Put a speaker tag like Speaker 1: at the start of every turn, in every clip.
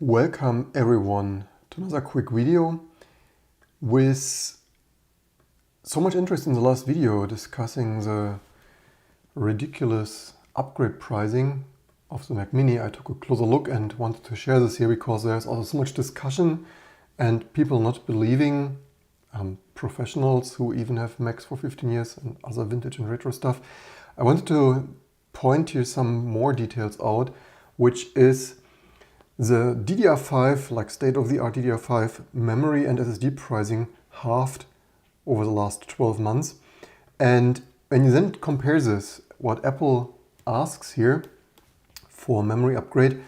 Speaker 1: Welcome everyone to another quick video with so much interest in the last video discussing the ridiculous upgrade pricing of the Mac Mini. I took a closer look and wanted to share this here because there's also so much discussion and people not believing, professionals who even have Macs for 15 years and other vintage and retro stuff. I wanted to point here some more details out, which is the DDR5, like state-of-the-art DDR5 memory and SSD pricing halved over the last 12 months. And when you then compare this, what Apple asks here for memory upgrade,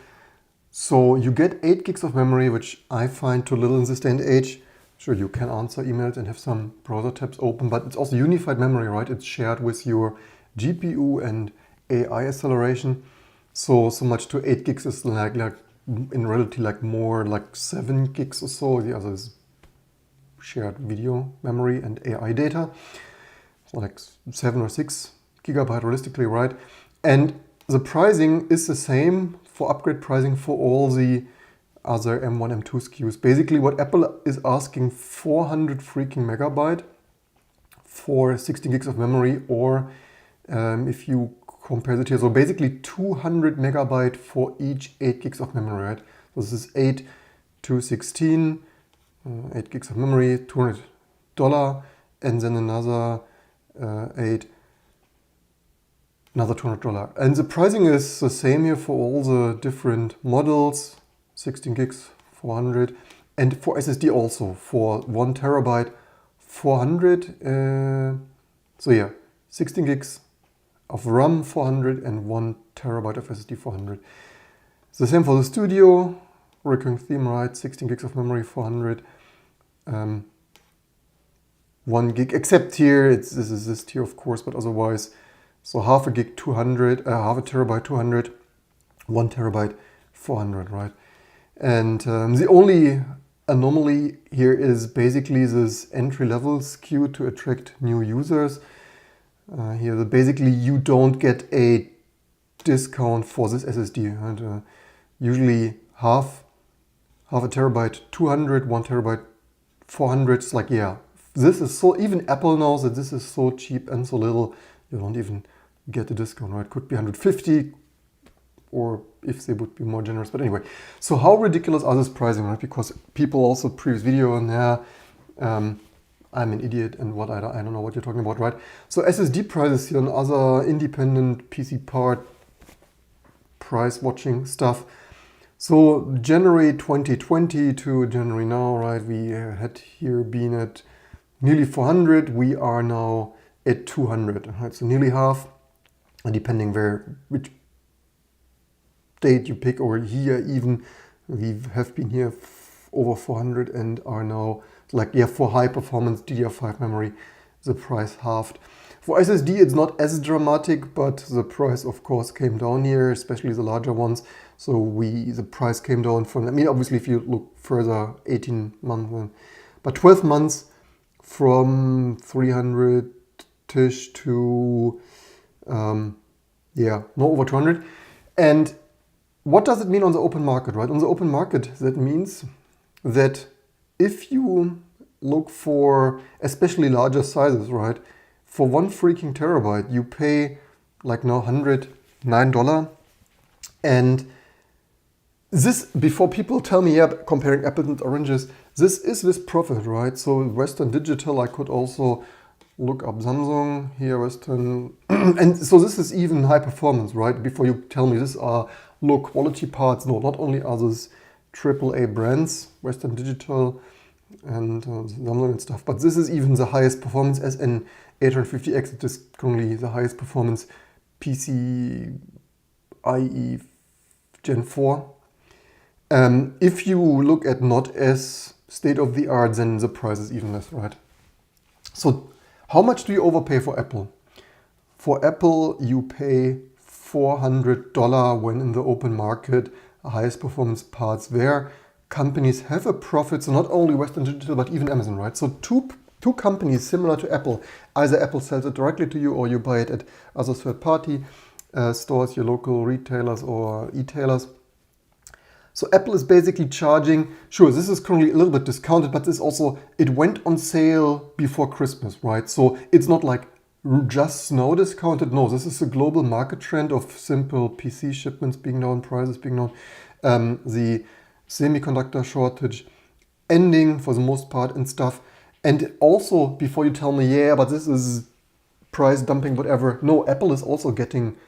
Speaker 1: so you get 8 gigs of memory, which I find too little in this day and age. Sure, you can answer emails and have some browser tabs open, but it's also unified memory, right? It's shared with your GPU and AI acceleration. So much to 8 gigs is like in reality like more like 7 gigs or so. The other is shared video memory and AI data. So like 7 or 6 gigabyte realistically, right? And the pricing is the same for upgrade pricing for all the other M1, M2 SKUs. Basically what Apple is asking, 400 freaking megabyte for 16 gigs of memory, or if you compare it here, so basically 200 megabyte for each 8 gigs of memory, right? So this is 8 to 16, 8 gigs of memory, $200, and then another 8, another $200. And the pricing is the same here for all the different models, 16 gigs, 400, and for SSD also, for 1 terabyte, 400, so yeah, 16 gigs of RAM 400 and 1 terabyte of SSD 400. It's the same for the studio, recurring theme, right? 16 gigs of memory 400, 1 gig, except here, this is this tier of course, but otherwise, so half a gig 200, half a terabyte 200, 1 terabyte 400, right? And the only anomaly here is basically this entry-level SKU to attract new users. Here, basically, you don't get a discount for this SSD. Right? Usually half a terabyte 200, 1 terabyte 400. It's like, yeah, this is so, even Apple knows that this is so cheap and so little, you don't even get a discount, right? Could be 150, or if they would be more generous. But anyway, so how ridiculous are this pricing, right? Because people also previous video and I'm an idiot and what I don't know what you're talking about, right? So SSD prices here and other independent PC part price watching stuff. So January 2020 to January now, right? We had here been at nearly 400. We are now at 200, right? So nearly half, and depending which date you pick, or here even we have been here over 400 and are now like, yeah, for high performance DDR5 memory, the price halved. For SSD, it's not as dramatic, but the price of course came down here, especially the larger ones. So the price came down from, I mean, obviously if you look further, 18 months, but 12 months from 300-ish to, yeah, no, over 200. And what does it mean on the open market, right? On the open market, that means that if you look for especially larger sizes, right, for 1 freaking terabyte, you pay like now $109. And this, before people tell me, yeah, comparing apples and oranges, this is with profit, right? So Western Digital, I could also look up Samsung here, Western, and so this is even high performance, right? Before you tell me this are low quality parts, no, not only are these AAA brands, Western Digital and Samsung and stuff, but this is even the highest performance as an 850X. It is currently the highest performance PCIe Gen 4. If you look at not as state-of-the-art, then the price is even less, right? So how much do you overpay for Apple? For Apple, you pay $400 when in the open market, highest performance parts where companies have a profit. So not only Western Digital, but even Amazon, right? So two companies similar to Apple, either Apple sells it directly to you or you buy it at other third-party stores, your local retailers or e-tailers. So Apple is basically charging, sure, this is currently a little bit discounted, but this also, it went on sale before Christmas, right? So it's not like just now discounted. No, this is a global market trend of simple PC shipments being down, prices being down, the semiconductor shortage ending for the most part and stuff. And also, before you tell me, yeah, but this is price dumping, whatever. No, Apple is also getting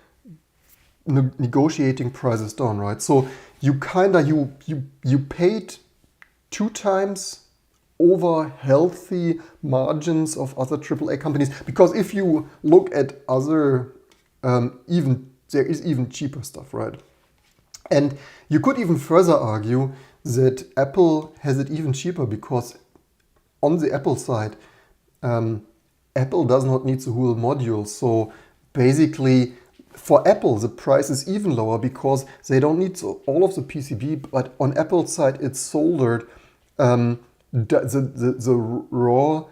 Speaker 1: negotiating prices down, right? So you paid 2 times over healthy margins of other AAA companies, because if you look at other there is even cheaper stuff, right? And you could even further argue that Apple has it even cheaper, because on the Apple side, Apple does not need the whole module. So basically, for Apple, the price is even lower because they don't need all of the PCB, but on Apple's side, it's soldered. The raw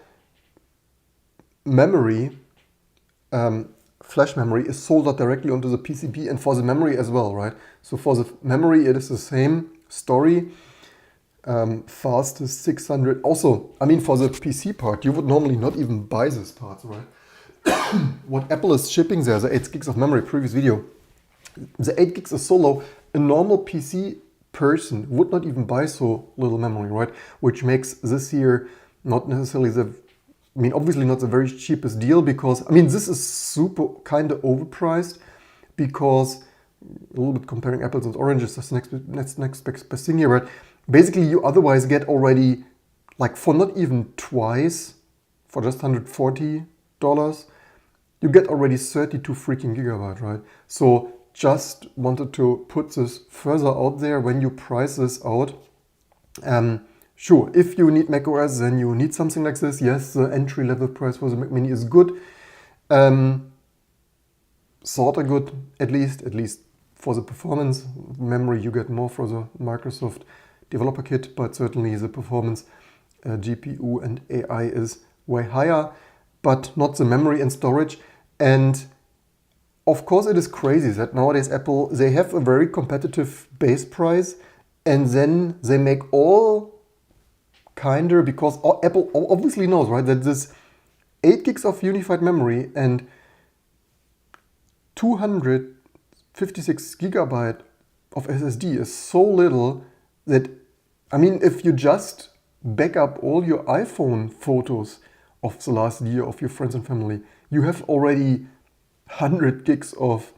Speaker 1: memory, flash memory, is soldered directly onto the PCB, and for the memory as well, right? So for the memory, it is the same story. Fastest 600. Also, I mean, for the PC part, you would normally not even buy this part, right? What Apple is shipping there, the 8 gigs of memory, previous video, the 8 gigs is so low, a normal PC person would not even buy so little memory, right? Which makes this here not necessarily obviously not the very cheapest deal, because, I mean, this is super kind of overpriced, because a little bit comparing apples and oranges, that's the next best thing here, right? Basically, you otherwise get already, like, for not even twice, for just $140, you get already 32 freaking gigabyte, right? So just wanted to put this further out there when you price this out. Sure, if you need macOS, then you need something like this. Yes, the entry-level price for the Mac Mini is good. Sort of good, at least for the performance. Memory, you get more for the Microsoft developer kit, but certainly the performance, GPU and AI is way higher, but not the memory and storage. And of course, it is crazy that nowadays Apple, they have a very competitive base price, and then they make all kinder, because Apple obviously knows, right, that this 8 gigs of unified memory and 256 gigabyte of SSD is so little that, I mean, if you just back up all your iPhone photos of the last year of your friends and family, you have already 100 gigs of,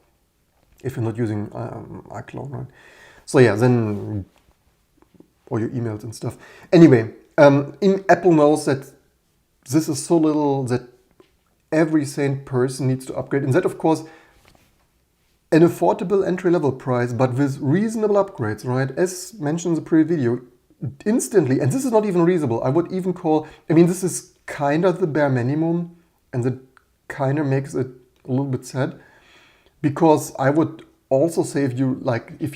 Speaker 1: if you're not using iCloud, right? So yeah, then, or your emails and stuff. Anyway, Apple knows that this is so little that every sane person needs to upgrade. And that, of course, an affordable entry-level price, but with reasonable upgrades, right? As mentioned in the previous video, instantly, and this is not even reasonable, I would even call, I mean, this is kind of the bare minimum, and that kind of makes it a little bit sad, because I would also say, if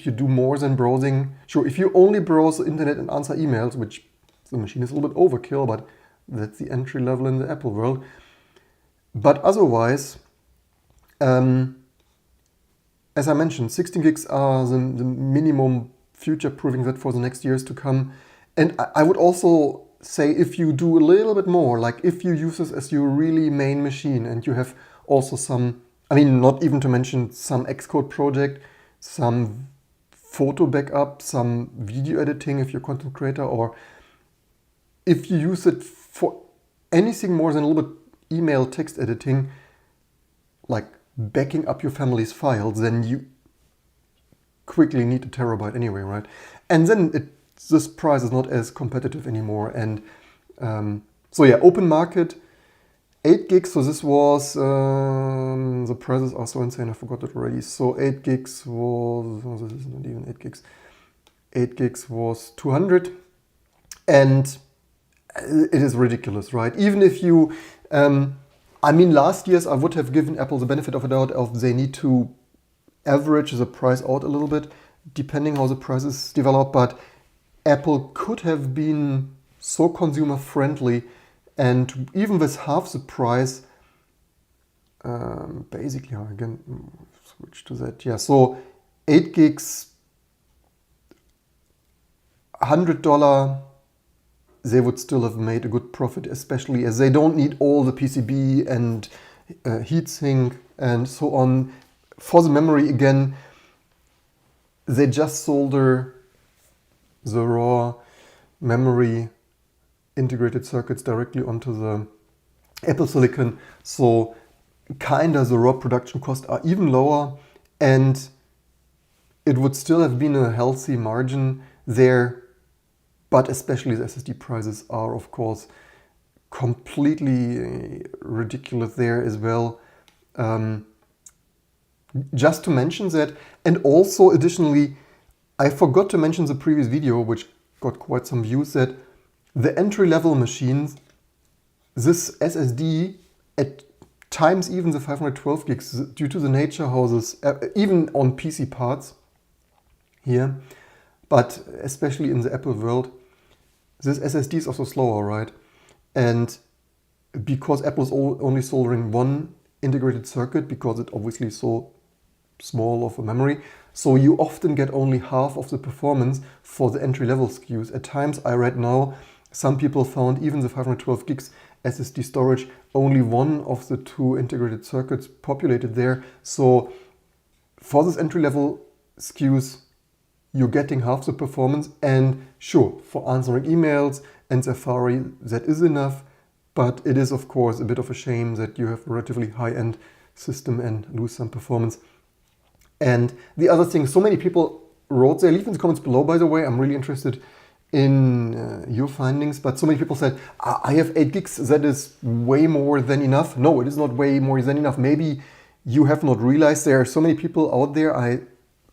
Speaker 1: you do more than browsing, sure, if you only browse the internet and answer emails, which the machine is a little bit overkill, but that's the entry level in the Apple world. But otherwise, as I mentioned, 16 gigs are the minimum, future-proofing that for the next years to come. And I would also say, if you do a little bit more, like if you use this as your really main machine, and you have also some, I mean, not even to mention some Xcode project, some photo backup, some video editing if you're a content creator, or if you use it for anything more than a little bit email text editing, like backing up your family's files, then you quickly need a terabyte anyway, right? And then this price is not as competitive anymore. And so yeah, open market, 8 gigs. So this was, the prices are so insane, I forgot it already. So 8 gigs was, oh, this is not even 8 gigs. 8 gigs was 200. And it is ridiculous, right? Even if you, I mean, last year's I would have given Apple the benefit of a doubt of they need to average the price out a little bit, depending how the prices develop, but Apple could have been so consumer friendly, and even with half the price, basically, again, switch to that, yeah, so 8 gigs, $100, they would still have made a good profit, especially as they don't need all the PCB and heatsink and so on. For the memory, again, they just solder the raw memory integrated circuits directly onto the Apple Silicon, so kinda the raw production costs are even lower, and it would still have been a healthy margin there, but especially the SSD prices are, of course, completely ridiculous there as well. Just to mention that, and also additionally, I forgot to mention the previous video, which got quite some views, that the entry-level machines, this SSD, at times even the 512 gigs, due to the nature how this, even on PC parts here, but especially in the Apple world, this SSD is also slower, right? And because Apple is only soldering one integrated circuit, because it obviously is so small of a memory, so you often get only half of the performance for the entry-level SKUs. At times, I read now, some people found even the 512 gigs SSD storage, only one of the two integrated circuits populated there. So for this entry-level SKUs, you're getting half the performance, and sure, for answering emails and Safari, that is enough, but it is of course a bit of a shame that you have a relatively high-end system and lose some performance. And the other thing, so many people wrote there, leave in the comments below, by the way, I'm really interested in your findings, but so many people said, I have 8 gigs, that is way more than enough. No, it is not way more than enough. Maybe you have not realized there are so many people out there, I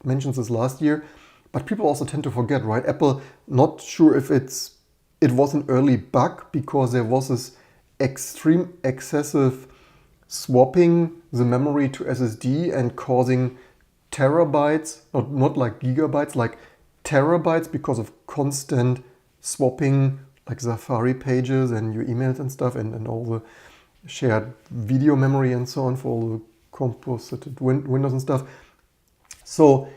Speaker 1: mentioned this last year, but people also tend to forget, right? Apple, not sure if it was an early bug because there was this extreme excessive swapping the memory to SSD and causing terabytes, not like gigabytes, like terabytes because of constant swapping, like Safari pages and your emails and stuff, and all the shared video memory and so on for all the composited windows and stuff. So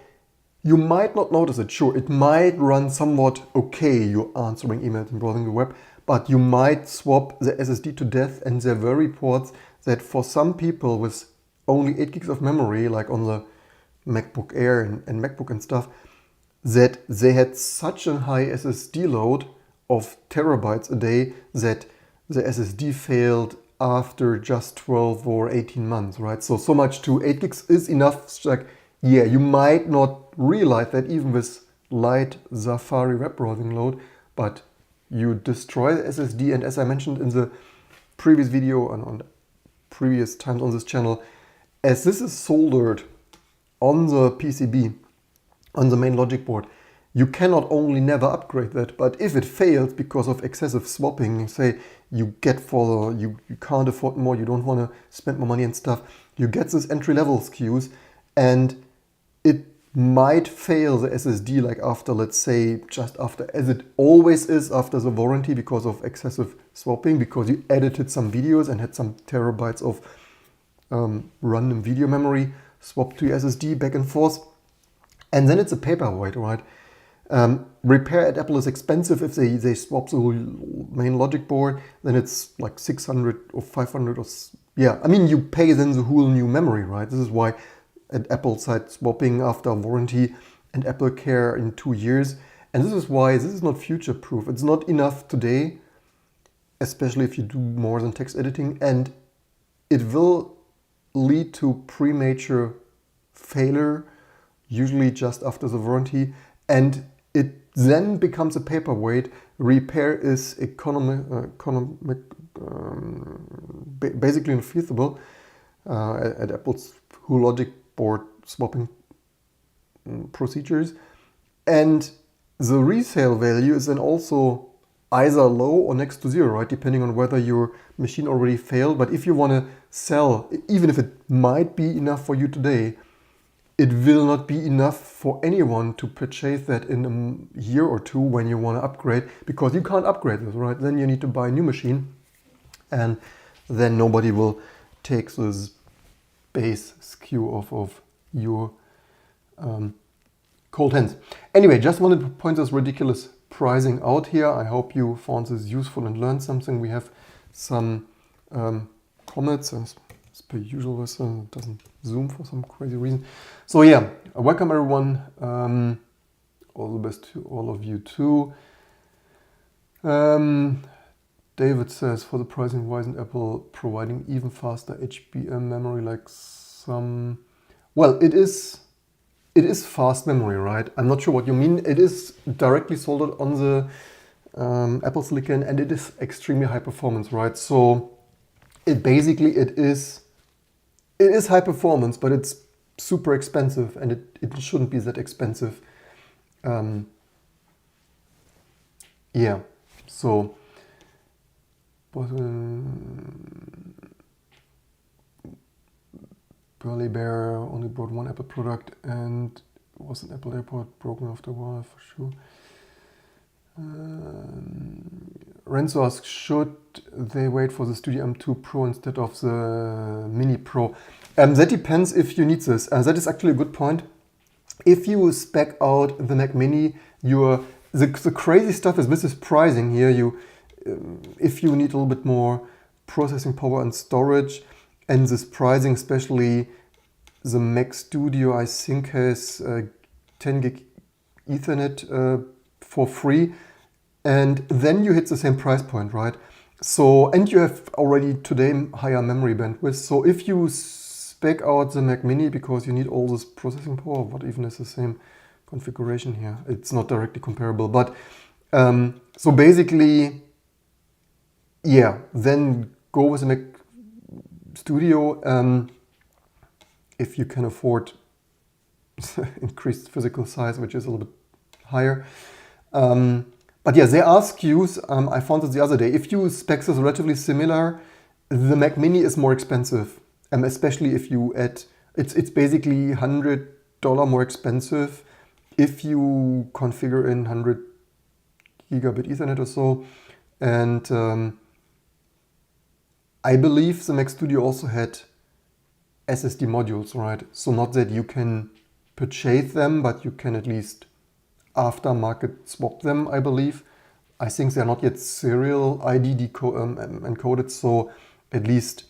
Speaker 1: you might not notice it. Sure, it might run somewhat okay, you're answering emails and browsing the web, but you might swap the SSD to death, and there were reports that for some people with only 8 gigs of memory, like on the MacBook Air and MacBook and stuff, that they had such a high SSD load of terabytes a day that the SSD failed after just 12 or 18 months, right? So much to 8 gigs is enough. It's like, yeah, you might not realize that even with light Safari web browsing load, but you destroy the SSD. And as I mentioned in the previous video and on previous times on this channel, as this is soldered on the PCB, on the main logic board, you cannot only never upgrade that, but if it fails because of excessive swapping, say you get you can't afford more, you don't want to spend more money and stuff, you get this entry-level SKUs, and it might fail the SSD like after, let's say, just after, as it always is after the warranty because of excessive swapping, because you edited some videos and had some terabytes of random video memory swapped to your SSD back and forth. And then it's a paperweight, right? Repair at Apple is expensive. If they swap the whole main logic board, then it's like 600 or 500 or, yeah, I mean, you pay then the whole new memory, right? This is why at Apple side swapping after warranty and Apple Care in 2 years. And this is why this is not future proof. It's not enough today, especially if you do more than text editing, and it will lead to premature failure, usually just after the warranty, and it then becomes a paperweight. Repair is basically infeasible at Apple's whole logic board swapping procedures, and the resale value is then also either low or next to zero, right? Depending on whether your machine already failed. But if you want to sell, even if it might be enough for you today, it will not be enough for anyone to purchase that in a year or two when you want to upgrade, because you can't upgrade this, right? Then you need to buy a new machine, and then nobody will take this base SKU off of your cold hands. Anyway, just wanted to point this ridiculous pricing out here. I hope you found this useful and learned something. We have some comments as per usual. It doesn't zoom for some crazy reason. So yeah, welcome everyone. All the best to all of you too. David says, for the pricing, why isn't Apple providing even faster HBM memory like some... Well, it is fast memory, right? I'm not sure what you mean. It is directly soldered on the Apple Silicon, and it is extremely high performance, right? So it is high performance, but it's super expensive, and it shouldn't be that expensive. Yeah, so Burly Bear only brought one Apple product and was an Apple AirPod broken after a while for sure. Renzo asks, should they wait for the Studio M2 Pro instead of the Mini Pro? That depends if you need this. That is actually a good point. If you spec out the Mac Mini, the crazy stuff is with this pricing here. If you need a little bit more processing power and storage, and this pricing, especially the Mac Studio, I think has 10 gig Ethernet for free, and then you hit the same price point, right? So, and you have already today higher memory bandwidth. So if you spec out the Mac Mini because you need all this processing power, what even is the same configuration here? It's not directly comparable, but so basically, yeah, then go with the Mac Studio if you can afford increased physical size, which is a little bit higher. But yeah, they ask you, I found it the other day, if you specs is relatively similar, the Mac Mini is more expensive, especially if you add, it's basically $100 more expensive if you configure in 100 gigabit Ethernet or so. And I believe the Mac Studio also had SSD modules, right? So not that you can purchase them, but you can at least aftermarket swap them, I believe. I think they're not yet serial ID encoded, so at least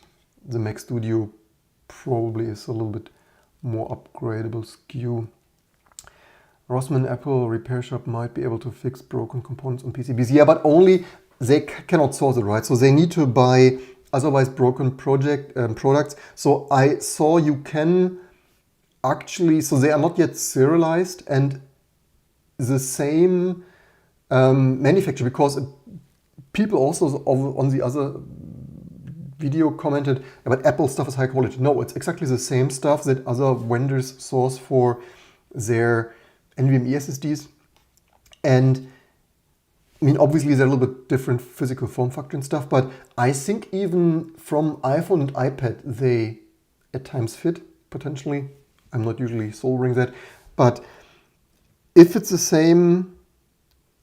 Speaker 1: the Mac Studio probably is a little bit more upgradable SKU. Rossmann Apple repair shop might be able to fix broken components on PCBs. Yeah, but only they cannot source it, right? So they need to buy otherwise broken products. So I saw you can actually, so they are not yet serialized, and the same manufacturer, because people also on the other video commented about Apple stuff is high quality. No, it's exactly the same stuff that other vendors source for their NVMe SSDs. And I mean, obviously they're a little bit different physical form factor and stuff, but I think even from iPhone and iPad, they at times fit, potentially. I'm not usually soldering that, but if it's the same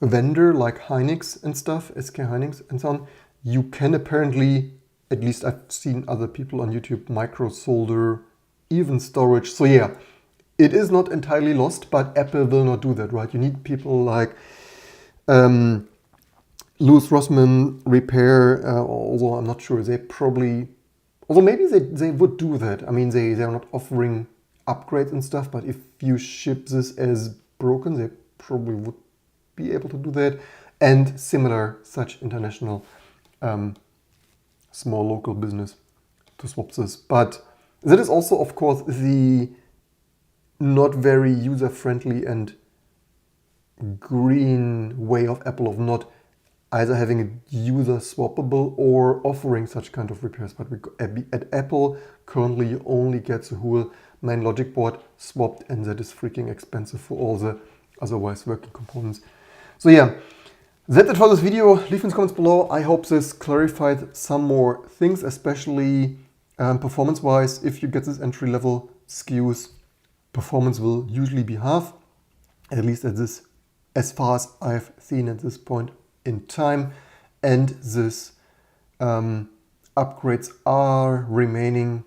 Speaker 1: vendor like Hynix and stuff, SK Hynix and so on, you can apparently, at least I've seen other people on YouTube, micro solder, even storage. So yeah, it is not entirely lost, but Apple will not do that, right? You need people like Louis Rossmann repair, although I'm not sure, they probably, although maybe they would do that. I mean, they're not offering upgrades and stuff, but if you ship this as broken, they probably would be able to do that. And similar such international small local business to swap this. But that is also, of course, the not very user-friendly and green way of Apple of not either having a user swappable or offering such kind of repairs. But at Apple, currently you only get the whole main logic board swapped, and that is freaking expensive for all the otherwise working components. So yeah, that's it for this video. Leave in the comments below. I hope this clarified some more things, especially performance-wise. If you get this entry-level SKUs, performance will usually be half, at least at this, as far as I've seen at this point in time. And this upgrades are remaining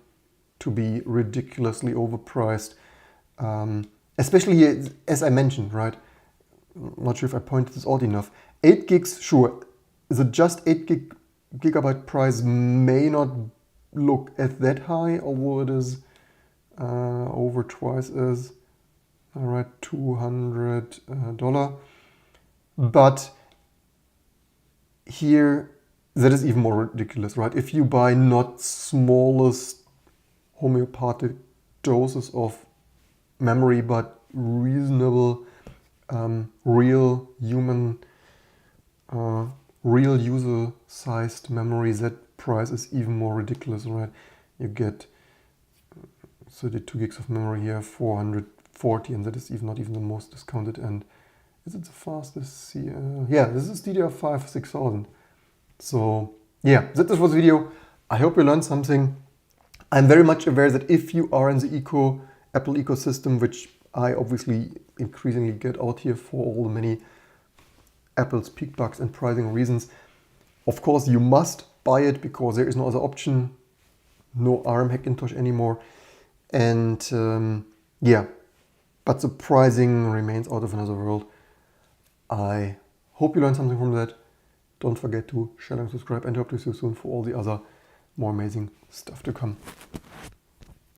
Speaker 1: to be ridiculously overpriced, especially as I mentioned, right? I'm not sure if I pointed this out enough. 8 gigs, sure. The just 8 gigabyte price may not look at that high, although it is over twice as, all right, $200. But here, that is even more ridiculous, right? If you buy not smallest homeopathic doses of memory, but reasonable, real human, real user-sized memory, that price is even more ridiculous, right? You get 32 gigs of memory here, 440, and that is even not even the most discounted. And is it the fastest? Yeah, this is DDR5 6000. So yeah, that is for the video. I hope you learned something. I'm very much aware that if you are in the Apple ecosystem, which I obviously increasingly get out here for all the many Apple's peak bugs and pricing reasons, of course you must buy it because there is no other option. No ARM Hackintosh anymore. And yeah, but the pricing remains out of another world. I hope you learned something from that. Don't forget to share and subscribe, and hope to see you soon for all the other more amazing stuff to come.